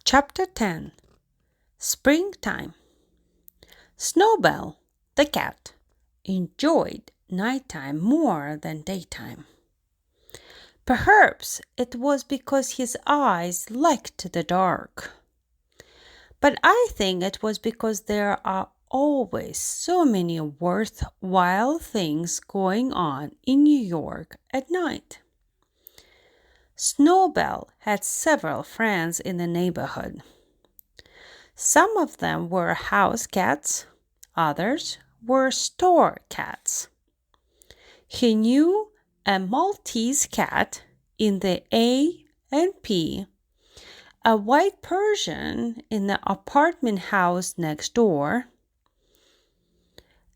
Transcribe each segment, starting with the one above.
Chapter 10 Springtime. Snowbell, the cat, enjoyed nighttime more than daytime. Perhaps it was because his eyes liked the dark. But I think it was because there are always so many worthwhile things going on in New York at night. Snowbell had several friends in the neighborhood. Some of them were house cats, others were store cats. He knew a Maltese cat in the A&P, a white Persian in the apartment house next door,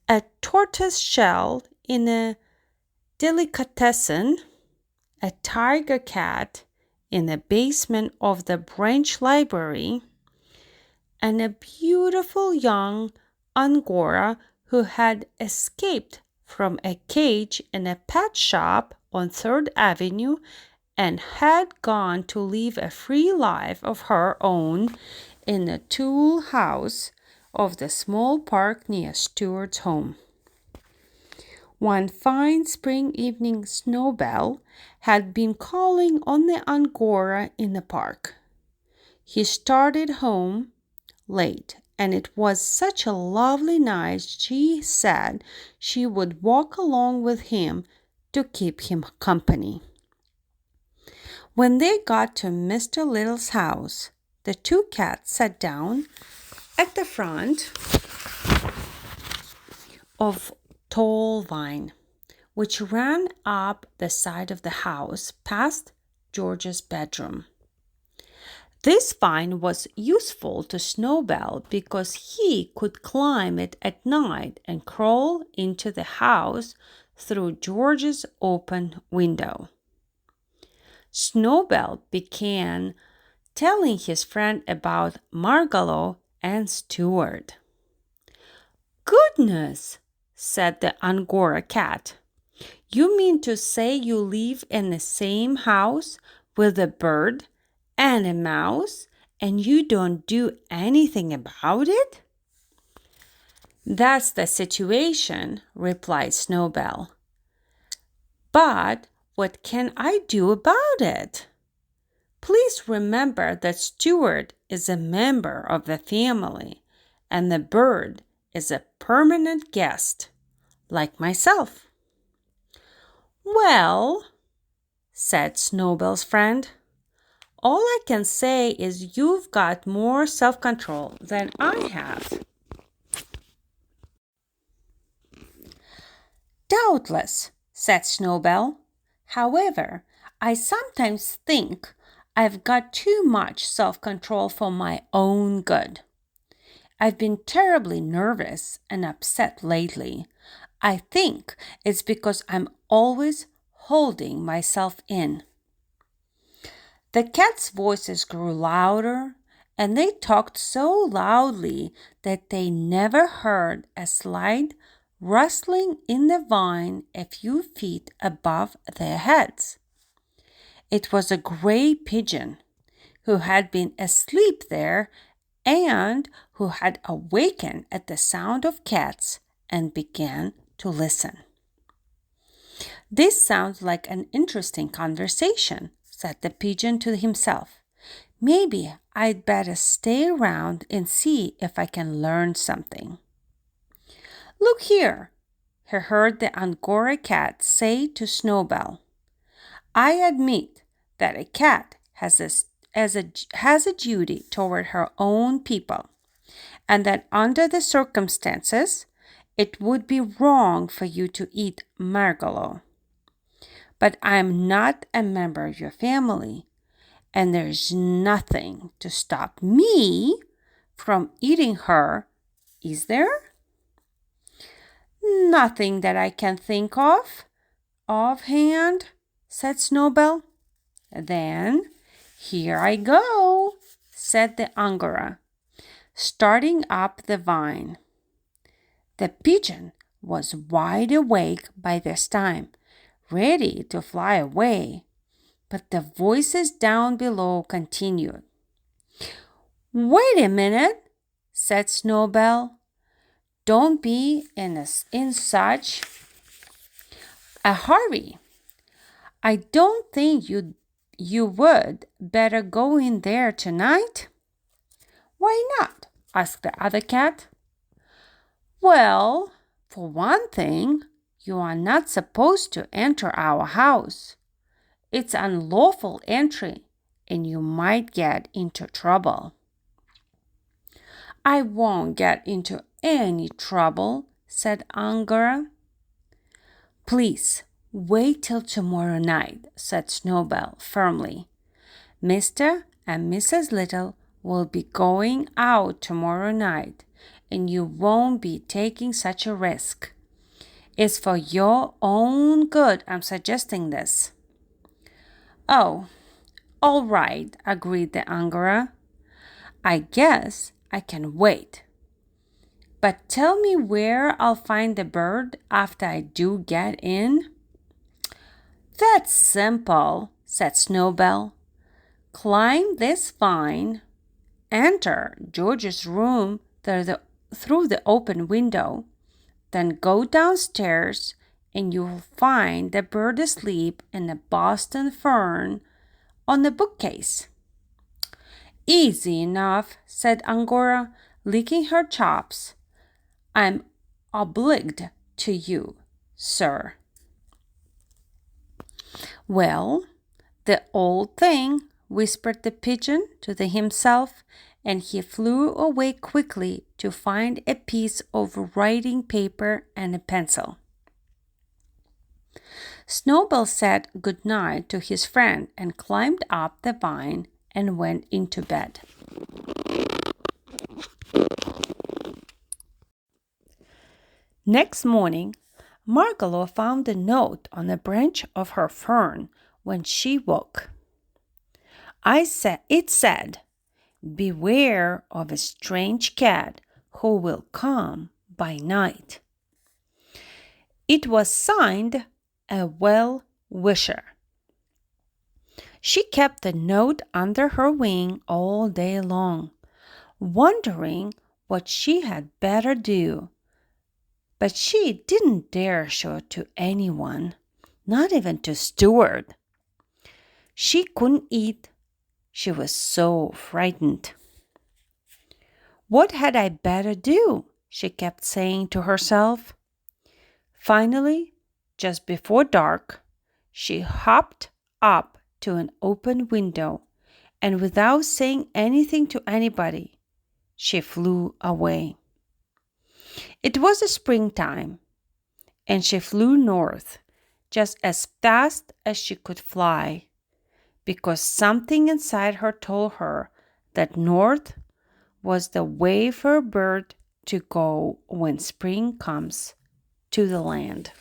a tortoise shell in a delicatessen, a tiger cat in the basement of the branch library, and a beautiful young Angora who had escaped from a cage in a pet shop on 3rd Avenue and had gone to live a free life of her own in the tool house of the small park near Stuart's home. One fine spring evening, Snowbell had been calling on the Angora in the park. He started home late, and it was such a lovely night she said she would walk along with him to keep him company. When they got to Mr. Little's house, the two cats sat down at the front of tall vine, which ran up the side of the house past George's bedroom. This vine was useful to Snowbell because he could climb it at night and crawl into the house through George's open window. Snowbell began telling his friend about Margalo and Stuart. "Goodness," said the Angora cat. "You mean to say you live in the same house with a bird and a mouse, and you don't do anything about it?" "That's the situation," replied Snowbell. "But what can I do about it? Please remember that Stuart is a member of the family, and the bird is a permanent guest, like myself." "Well," said Snowbell's friend, "all I can say is you've got more self-control than I have." "Doubtless," said Snowbell. "However, I sometimes think I've got too much self-control for my own good. I've been terribly nervous and upset lately. I think it's because I'm always holding myself in." The cats' voices grew louder, and they talked so loudly that they never heard a slight rustling in the vine a few feet above their heads. It was a gray pigeon who had been asleep there and who had awakened at the sound of cats and began to listen. "This sounds like an interesting conversation," said the pigeon to himself. "Maybe I'd better stay around and see if I can learn something." "Look here," he heard the Angora cat say to Snowbell. "I admit that a cat has a duty toward her own people, and that under the circumstances, it would be wrong for you to eat Margalo. But I'm not a member of your family, and there's nothing to stop me from eating her, is there?" "Nothing that I can think of offhand," said Snowbell. "Then here I go," said the Angora, starting up the vine. The pigeon was wide awake by this time, ready to fly away, but the voices down below continued. Wait a minute, said Snowbell. Don't be in such a hurry. I don't think you would better go in there tonight. Why not? Asked the other cat. Well, for one thing, you are not supposed to enter our house. It's unlawful entry, and you might get into trouble. I won't get into any trouble, said Angora. Please, wait till tomorrow night, said Snowbell firmly. Mr. and Mrs. Little will be going out tomorrow night, and you won't be taking such a risk. It's for your own good I'm suggesting this. Oh, all right, agreed the Angora. I guess I can wait. But tell me where I'll find the bird after I do get in. That's simple, said Snowbell. Climb this vine, enter George's room through the open window, then go downstairs and you'll find the bird asleep in a Boston fern on the bookcase. Easy enough, said Angora, licking her chops. I'm obliged to you, sir. Well, the old thing, whispered the pigeon to himself, and he flew away quickly to find a piece of writing paper and a pencil. Snowball said good night to his friend and climbed up the vine and went into bed. Next morning, Margalo found a note on a branch of her fern when she woke. It said, "Beware of a strange cat who will come by night." It was signed a well-wisher. She kept the note under her wing all day long, wondering what she had better do. But she didn't dare show it to anyone, not even to Stuart. She couldn't eat. She was so frightened. What had I better do? She kept saying to herself. Finally, just before dark, she hopped up to an open window, and without saying anything to anybody, she flew away. It was the springtime, and she flew north just as fast as she could fly, because something inside her told her that north was the way for a bird to go when spring comes to the land.